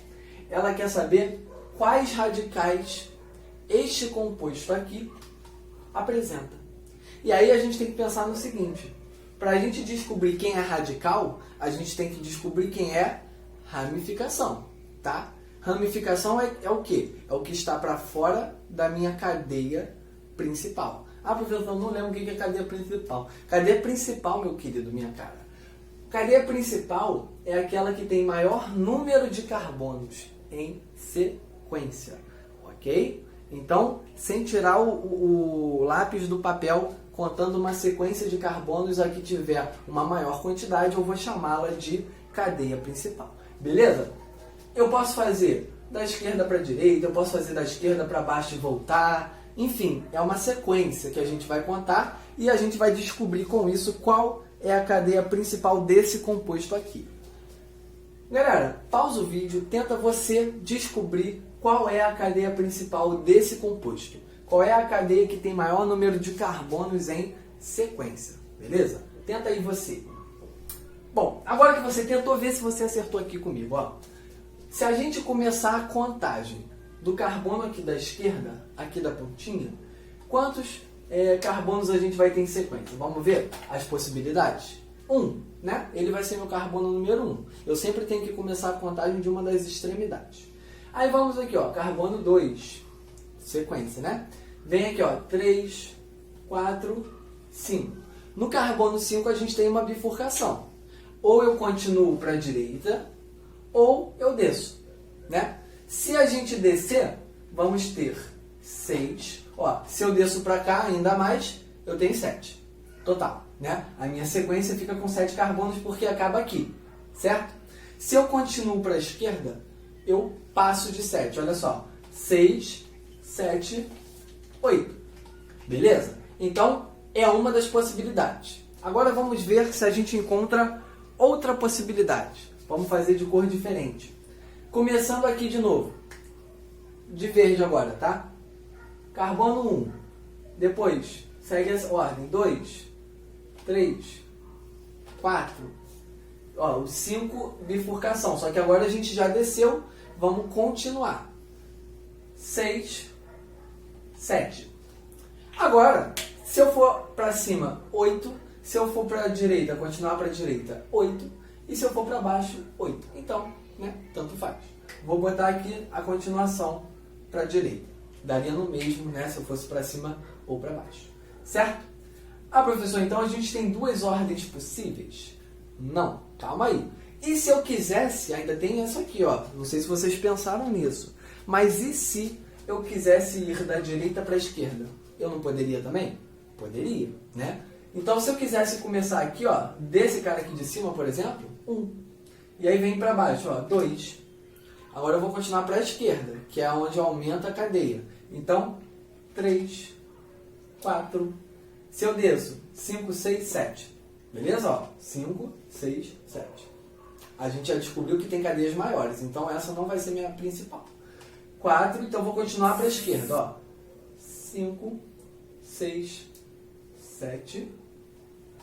Ela quer saber quais radicais este composto aqui apresenta. E aí a gente tem que pensar no seguinte, para a gente descobrir quem é radical, a gente tem que descobrir quem é ramificação, tá? Ramificação é o quê? É o que está para fora da minha cadeia principal. Ah, professor, eu não lembro o que é cadeia principal. Cadeia principal, meu querido, minha cara. Cadeia principal é aquela que tem maior número de carbonos em sequência, ok? Então, sem tirar o lápis do papel, contando uma sequência de carbonos, a que tiver uma maior quantidade, eu vou chamá-la de cadeia principal. Beleza? Eu posso fazer da esquerda para a direita, eu posso fazer da esquerda para baixo e voltar. Enfim, é uma sequência que a gente vai contar e a gente vai descobrir com isso qual é a cadeia principal desse composto aqui. Galera, pausa o vídeo, tenta você descobrir qual é a cadeia principal desse composto. Qual é a cadeia que tem maior número de carbonos em sequência, beleza? Tenta aí você. Bom, agora que você tentou, ver se você acertou aqui comigo, ó. Se a gente começar a contagem do carbono aqui da esquerda, aqui da pontinha, quantos carbonos a gente vai ter em sequência? Vamos ver as possibilidades? 1, né? Ele vai ser meu carbono número 1. Eu sempre tenho que começar a contagem de uma das extremidades. Aí vamos aqui, ó, carbono 2, sequência, né? Vem aqui, ó, 3, 4, 5. No carbono 5 a gente tem uma bifurcação. Ou eu continuo para a direita, ou eu desço, né? Se a gente descer, vamos ter 6. Ó, se eu desço para cá ainda mais, eu tenho 7. Total, né? A minha sequência fica com 7 carbonos porque acaba aqui, certo? Se eu continuo para a esquerda, eu passo de 7. Olha só, 6, 7, 8. Beleza? Então, é uma das possibilidades. Agora vamos ver se a gente encontra outra possibilidade. Vamos fazer de cor diferente. Começando aqui de novo. De verde agora, tá? Carbono 1. Depois, segue essa ordem. 2, 3, 4. Ó, o 5, bifurcação. Só que agora a gente já desceu. Vamos continuar. 6, 7. Agora, se eu for para cima, 8. Se eu for para a direita, continuar para a direita, 8. E se eu for para baixo, 8. Então, né, tanto faz. Vou botar aqui a continuação para a direita. Daria no mesmo, né, se eu fosse para cima ou para baixo. Certo? Ah, professor, então a gente tem duas ordens possíveis? Não, calma aí. E se eu quisesse, ainda tem essa aqui, ó. Não sei se vocês pensaram nisso. Mas e se eu quisesse ir da direita para a esquerda? Eu não poderia também? Poderia, né? Então, se eu quisesse começar aqui, ó, desse cara aqui de cima, por exemplo, 1. E aí vem para baixo, ó, 2. Agora eu vou continuar para a esquerda, que é onde aumenta a cadeia. Então, 3, 4. Se eu desço, 5, 6, 7. Beleza? Ó, 5, 6, 7. A gente já descobriu que tem cadeias maiores, então essa não vai ser minha principal. 4, então eu vou continuar para a esquerda, ó. 5, 6, 7,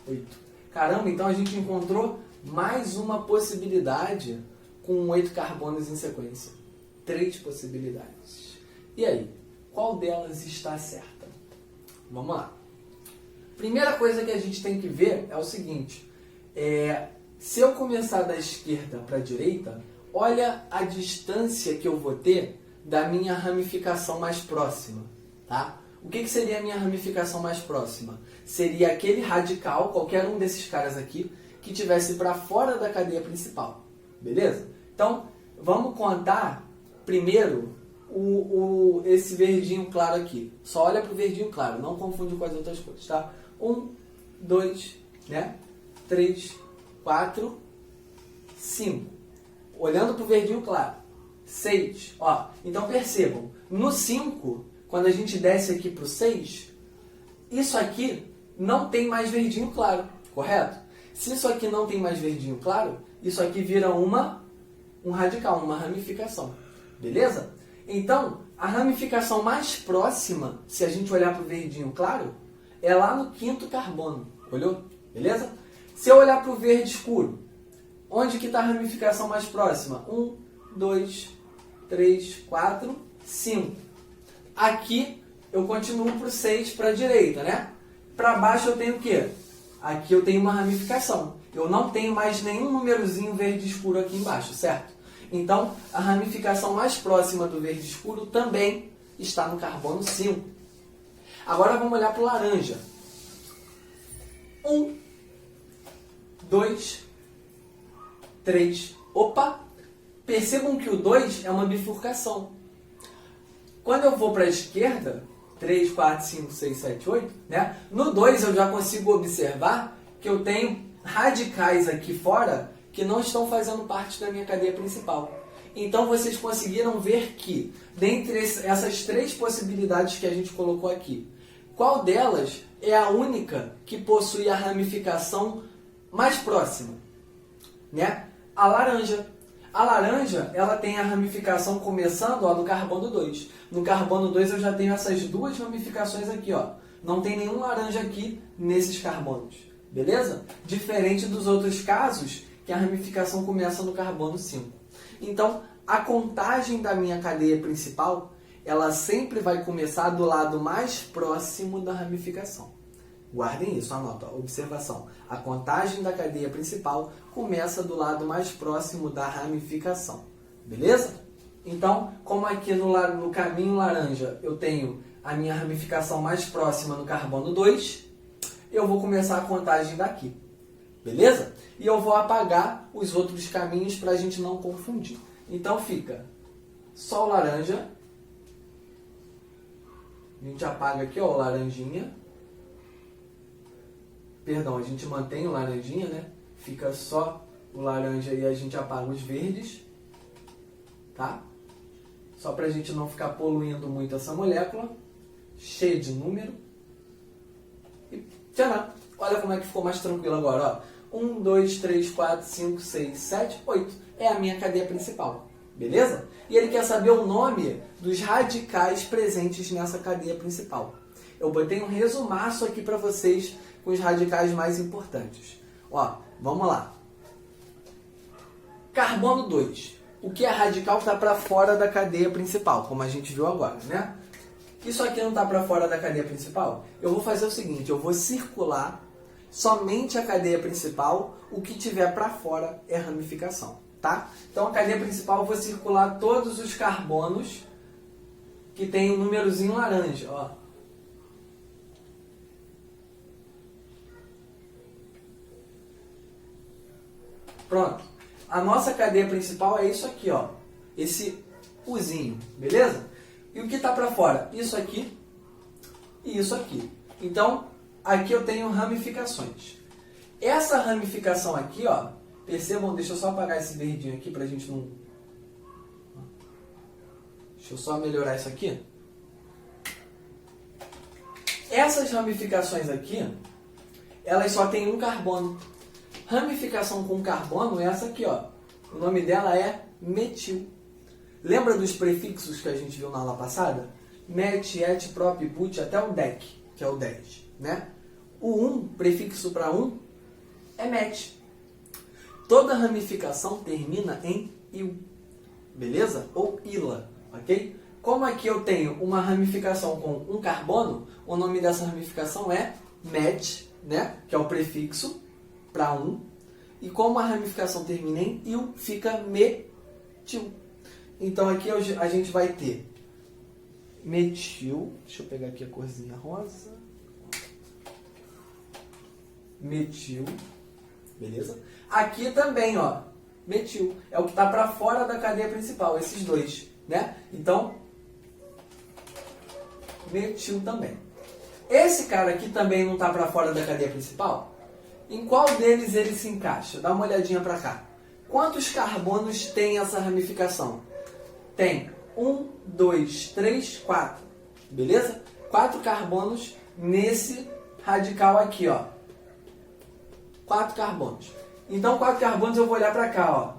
8. Caramba, então a gente encontrou mais uma possibilidade com 8 carbonos em sequência. 3 possibilidades. E aí, qual delas está certa? Vamos lá. Primeira coisa que a gente tem que ver é o seguinte. Se eu começar da esquerda para a direita, olha a distância que eu vou ter da minha ramificação mais próxima. Tá? O que seria a minha ramificação mais próxima? Seria aquele radical, qualquer um desses caras aqui, que estivesse para fora da cadeia principal. Beleza? Então, vamos contar primeiro esse verdinho claro aqui. Só olha para o verdinho claro, não confunde com as outras cores, tá? 1, 2, né? 3, 4, 5. Olhando para o verdinho claro. 6. Ó, então percebam, no 5, quando a gente desce aqui para o 6, isso aqui não tem mais verdinho claro, correto? Se isso aqui não tem mais verdinho claro, isso aqui vira um radical, uma ramificação. Beleza? Então, a ramificação mais próxima, se a gente olhar para o verdinho claro, é lá no 5º carbono. Olhou? Beleza? Se eu olhar para o verde escuro, onde que está a ramificação mais próxima? 1, 2, 3, 4, 5. Aqui eu continuo para o 6 para a direita, né? Para baixo eu tenho o quê? Aqui eu tenho uma ramificação. Eu não tenho mais nenhum númerozinho verde escuro aqui embaixo, certo? Então, a ramificação mais próxima do verde escuro também está no carbono 5. Agora vamos olhar para o laranja. 1, 2, 3. Opa! Percebam que o 2 é uma bifurcação. Quando eu vou para a esquerda, 3, 4, 5, 6, 7, 8, né? No 2 eu já consigo observar que eu tenho radicais aqui fora que não estão fazendo parte da minha cadeia principal. Então vocês conseguiram ver que, dentre essas 3 possibilidades que a gente colocou aqui, qual delas é a única que possui a ramificação mais próxima? Né? A laranja. A laranja, ela tem a ramificação começando, ó, no carbono 2. No carbono 2 eu já tenho essas 2 ramificações aqui, ó. Não tem nenhum laranja aqui nesses carbonos. Beleza? Diferente dos outros casos, que a ramificação começa no carbono 5. Então, a contagem da minha cadeia principal, ela sempre vai começar do lado mais próximo da ramificação. Guardem isso, anota, observação. A contagem da cadeia principal começa do lado mais próximo da ramificação. Beleza? Então, como aqui no caminho laranja eu tenho a minha ramificação mais próxima no carbono 2, eu vou começar a contagem daqui. Beleza? E eu vou apagar os outros caminhos para a gente não confundir. Então fica só o laranja. A gente apaga aqui, ó, o laranjinha. perdão, a gente mantém o laranjinha, né? Fica só o laranja e a gente apaga os verdes, tá? Só pra gente não ficar poluindo muito essa molécula, cheia de número. E tcharam! Olha como é que ficou mais tranquilo agora, ó. 1, 2, 3, 4, 5, 6, 7, 8. É a minha cadeia principal, beleza? E ele quer saber o nome dos radicais presentes nessa cadeia principal. Eu botei um resumaço aqui para vocês com os radicais mais importantes. Ó, vamos lá. Carbono 2. O que é radical está para fora da cadeia principal, como a gente viu agora, né? Isso aqui não está para fora da cadeia principal? Eu vou fazer o seguinte, eu vou circular somente a cadeia principal, o que tiver para fora é ramificação, tá? Então a cadeia principal eu vou circular todos os carbonos que tem um númerozinho laranja, ó. Pronto. A nossa cadeia principal é isso aqui, ó. Esse Uzinho, beleza? E o que está para fora? Isso aqui e isso aqui. Então, aqui eu tenho ramificações. Essa ramificação aqui, ó, percebam, deixa eu só apagar esse verdinho aqui pra gente não... Deixa eu só melhorar isso aqui. Essas ramificações aqui, elas só têm um carbono. Ramificação com carbono é essa aqui, ó. O nome dela é metil. Lembra dos prefixos que a gente viu na aula passada? Met, et, prop, but, até o dec, que é o 10, né? O 1, prefixo para 1, é met. Toda ramificação termina em il, beleza? Ou ila, ok? Como aqui eu tenho uma ramificação com um carbono, o nome dessa ramificação é met, né? Que é o prefixo para 1. E como a ramificação termina em il, fica metil. Então aqui a gente vai ter metil, deixa eu pegar aqui a corzinha rosa, metil, beleza? Aqui também, ó, metil, é o que está para fora da cadeia principal, esses dois, né? Então, metil também. Esse cara aqui também não está para fora da cadeia principal? Em qual deles ele se encaixa? Dá uma olhadinha para cá. Quantos carbonos tem essa ramificação? Tem 1, 2, 3, 4. Beleza? 4 carbonos nesse radical aqui, ó. 4 carbonos. Então, 4 carbonos eu vou olhar para cá, ó.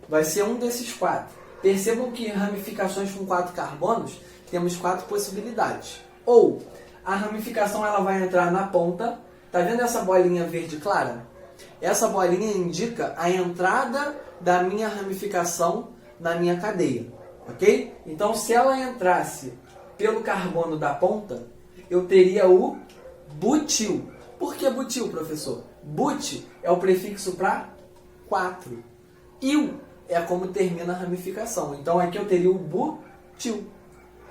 Vai ser um desses 4. Percebam que ramificações com 4 carbonos, temos 4 possibilidades. Ou a ramificação ela vai entrar na ponta. Tá vendo essa bolinha verde clara? Essa bolinha indica a entrada da minha ramificação na minha cadeia. Ok? Então, se ela entrasse pelo carbono da ponta, eu teria o butil. Por que butil, professor? But é o prefixo para 4. Il é como termina a ramificação. Então, aqui eu teria o butil.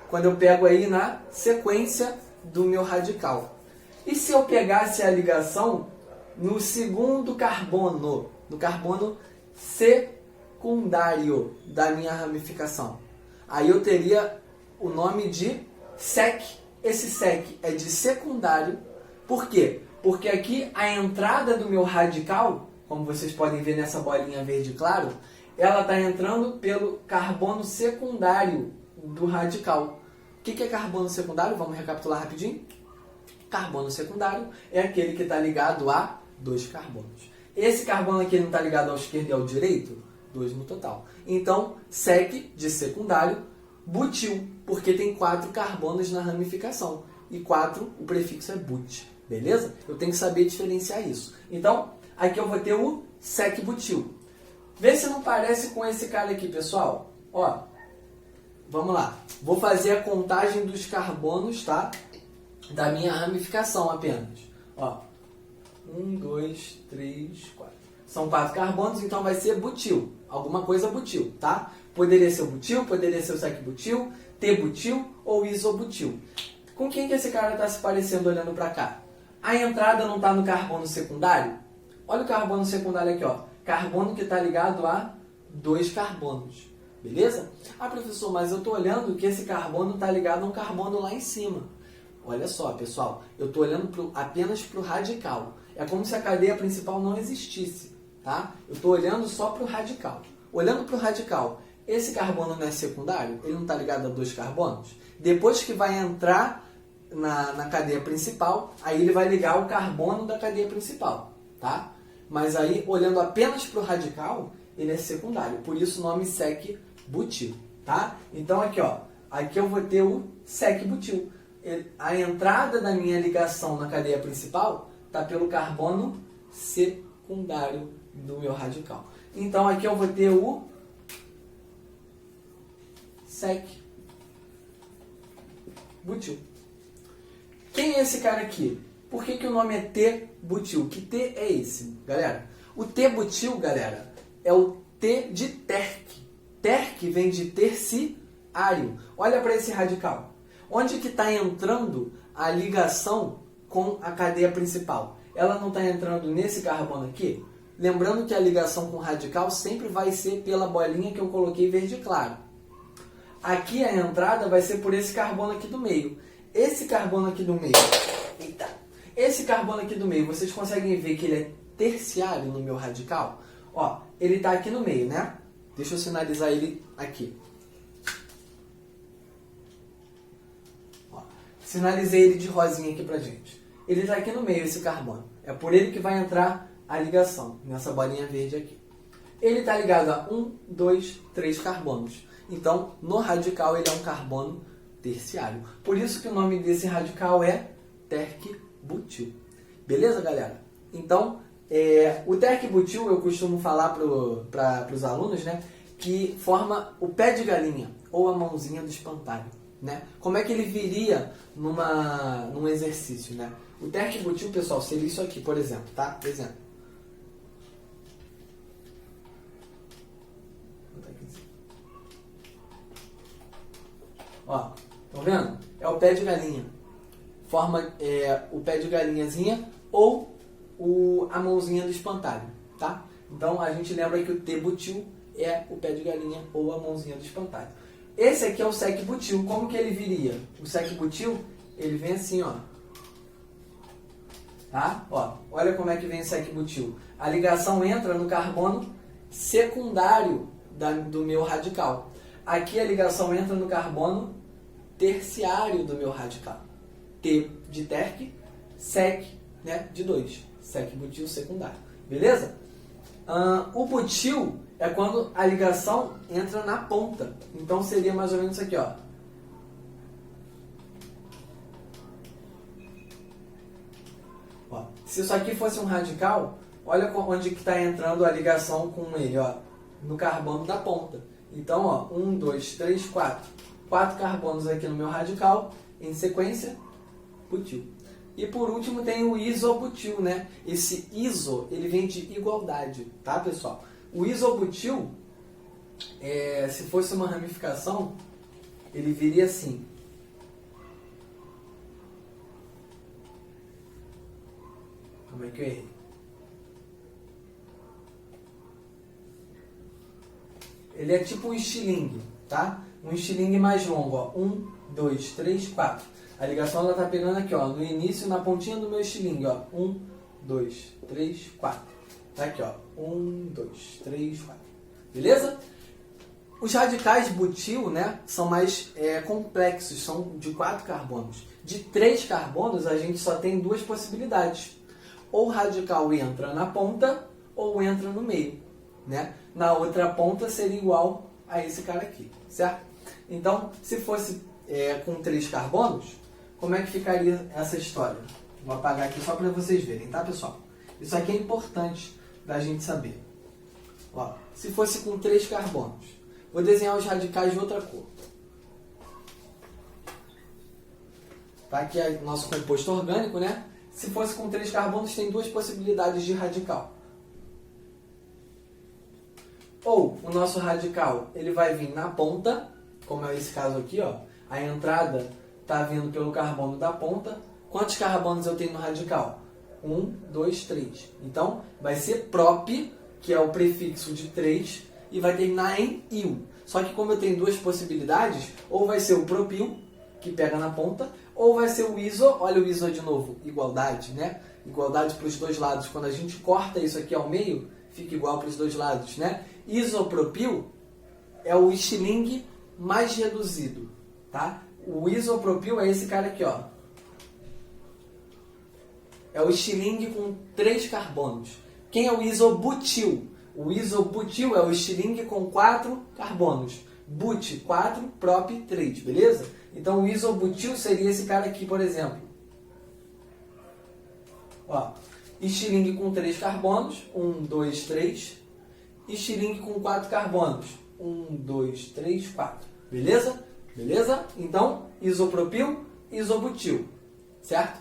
Quando eu pego aí na sequência do meu radical. E se eu pegasse a ligação no segundo carbono, no carbono secundário da minha ramificação? Aí eu teria o nome de sec. Esse sec é de secundário. Por quê? Porque aqui a entrada do meu radical, como vocês podem ver nessa bolinha verde claro, ela está entrando pelo carbono secundário do radical. O que é carbono secundário? Vamos recapitular rapidinho. Carbono secundário é aquele que está ligado a 2 carbonos. Esse carbono aqui não está ligado ao esquerdo e ao direito? 2 no total. Então, sec de secundário, butil, porque tem 4 carbonos na ramificação. E 4, o prefixo é but. Beleza? Eu tenho que saber diferenciar isso. Então, aqui eu vou ter o sec-butil. Vê se não parece com esse cara aqui, pessoal. Ó, vamos lá. Vou fazer a contagem dos carbonos, tá? Da minha ramificação apenas. Ó, 1, 2, 3, 4. São 4 carbonos, então vai ser butil. Alguma coisa butil, tá? Poderia ser o butil, poderia ser o sec-butil, T-butil ou isobutil. Com quem que esse cara está se parecendo olhando para cá? A entrada não está no carbono secundário? Olha o carbono secundário aqui, ó. Carbono que está ligado a 2 carbonos. Beleza? Ah, professor, mas eu estou olhando que esse carbono está ligado a um carbono lá em cima. Olha só, pessoal, eu estou olhando apenas para o radical. é como se a cadeia principal não existisse, tá? Eu estou olhando só para o radical. Olhando para o radical, esse carbono não é secundário? Ele não está ligado a dois carbonos? Depois que vai entrar na cadeia principal, aí ele vai ligar o carbono da cadeia principal, tá? Mas aí, olhando apenas para o radical, ele é secundário. Por isso o nome sec-butil, tá? Então aqui, ó, aqui eu vou ter o sec-butil. A entrada da minha ligação na cadeia principal está pelo carbono secundário do meu radical. Então aqui eu vou ter o sec-butil. Quem é esse cara aqui? Por que o nome é T-butil? Que T é esse, galera? O T-butil, galera, é o T de terc. Terc vem de terciário. Olha para esse radical. Onde que está entrando a ligação com a cadeia principal? Ela não está entrando nesse carbono aqui? Lembrando que a ligação com o radical sempre vai ser pela bolinha que eu coloquei verde claro. Aqui a entrada vai ser por esse carbono aqui do meio. Esse carbono aqui do meio... Eita! Esse carbono aqui do meio, vocês conseguem ver que ele é terciário no meu radical? Ó, ele está aqui no meio, né? Deixa eu sinalizar ele aqui. Ó, sinalizei ele de rosinha aqui pra gente. Ele está aqui no meio, esse carbono. É por ele que vai entrar a ligação, nessa bolinha verde aqui. Ele está ligado a 1, 2, 3 carbonos. Então, no radical, ele é um carbono terciário. Por isso que o nome desse radical é terc-butil. Beleza, galera? Então, o terc-butil eu costumo falar para os alunos, né, que forma o pé de galinha ou a mãozinha do espantalho. Né? Como é que ele viria num exercício? Né? O terc-butil, pessoal, seria isso aqui, por exemplo. Tá? Exemplo. Ó, estão vendo? É o pé de galinha. Forma o pé de galinhazinha ou a mãozinha do espantalho, tá? Então a gente lembra que o T-butil é o pé de galinha ou a mãozinha do espantalho. Esse aqui é o sec-butil. Como que ele viria? O sec-butil, ele vem assim, ó. Tá? Ó, olha como é que vem o sec-butil. A ligação entra no carbono secundário do meu radical. Aqui a ligação entra no carbono terciário do meu radical. T de terc, sec, né, de 2. Sec-butil secundário. Beleza? O butil é quando a ligação entra na ponta. Então seria mais ou menos isso aqui, ó. Ó, se isso aqui fosse um radical, olha onde que está entrando a ligação com ele, ó, no carbono da ponta. Então, ó, 1, 2, 3, 4. 4 carbonos aqui no meu radical, em sequência, butil. E por último tem o isobutil, né? Esse iso, ele vem de igualdade, tá, pessoal? O isobutil, se fosse uma ramificação, ele viria assim. Como é que eu errei? Ele é tipo um estilingue, tá? Um estilingue mais longo, ó. 1, 2, 3, 4. A ligação ela tá pegando aqui, ó, no início, na pontinha do meu estilingue, ó. 1, 2, 3, 4. Tá aqui, ó. 1, 2, 3, 4. Beleza? Os radicais butil, né, são mais complexos, são de 4 carbonos. De 3 carbonos, a gente só tem 2 possibilidades. Ou o radical entra na ponta, ou entra no meio, né? Na outra ponta seria igual a esse cara aqui, certo? Então, se fosse com 3 carbonos, como é que ficaria essa história? Vou apagar aqui só para vocês verem, tá, pessoal? Isso aqui é importante da gente saber. Ó, se fosse com 3 carbonos, vou desenhar os radicais de outra cor. Tá? Aqui é o nosso composto orgânico, né? Se fosse com 3 carbonos, tem 2 possibilidades de radical. Ou o nosso radical ele vai vir na ponta, como é esse caso aqui, ó. A entrada está vindo pelo carbono da ponta. Quantos carbonos eu tenho no radical? 1, 2, 3. Então, vai ser prop, que é o prefixo de 3, e vai terminar em il. Só que como eu tenho 2 possibilidades, ou vai ser o propil, que pega na ponta, ou vai ser o iso, olha o iso de novo, igualdade, né? Igualdade para os dois lados. Quando a gente corta isso aqui ao meio, fica igual para os dois lados, né? Isopropil é o estilingue mais reduzido, tá? O isopropil é esse cara aqui, ó. É o estilingue com 3 carbonos. Quem é o isobutil? O isobutil é o estilingue com 4 carbonos. But 4, prop 3, beleza? Então o isobutil seria esse cara aqui, por exemplo. Ó, estilingue com 3 carbonos, 1, 2, 3. Estilingue com 4 carbonos, 1, 2, 3, 4. Beleza? Beleza? Então, isopropil, isobutil. Certo?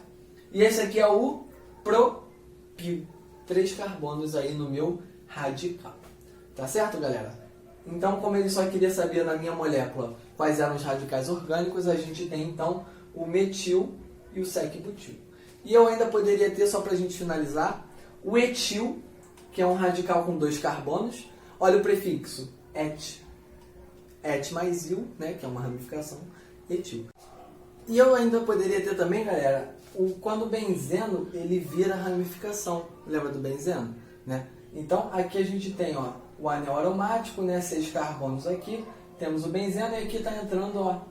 E esse aqui é o propil. 3 carbonos aí no meu radical. Tá certo, galera? Então, como ele só queria saber na minha molécula quais eram os radicais orgânicos, a gente tem então o metil e o sec-butil. E eu ainda poderia ter, só para a gente finalizar, o etil, que é um radical com 2 carbonos. Olha o prefixo, et. Et mais il, né, que é uma ramificação, etil. E eu ainda poderia ter também, galera, quando o benzeno ele vira ramificação. Lembra do benzeno? Né? Então, aqui a gente tem, ó, o anel aromático, né, 6 carbonos aqui. Temos o benzeno e aqui está entrando, ó,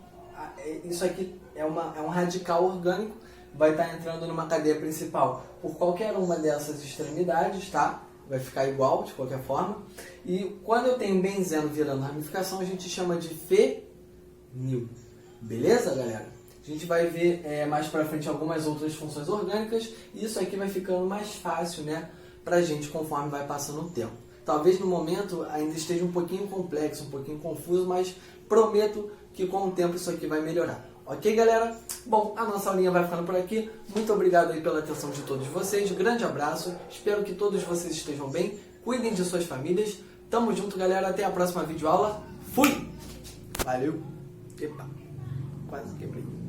isso aqui é um radical orgânico, vai estar entrando numa cadeia principal por qualquer uma dessas extremidades, tá? Vai ficar igual, de qualquer forma. E quando eu tenho benzeno virando ramificação, a gente chama de fenil. Beleza, galera? A gente vai ver mais pra frente algumas outras funções orgânicas e isso aqui vai ficando mais fácil, né, pra gente conforme vai passando o tempo. Talvez no momento ainda esteja um pouquinho complexo, um pouquinho confuso, mas prometo que com o tempo isso aqui vai melhorar. Ok, galera? Bom, a nossa aulinha vai ficando por aqui. Muito obrigado aí pela atenção de todos vocês. Grande abraço. Espero que todos vocês estejam bem. Cuidem de suas famílias. Tamo junto, galera. Até a próxima videoaula. Fui! Valeu! Epa! Quase quebrei.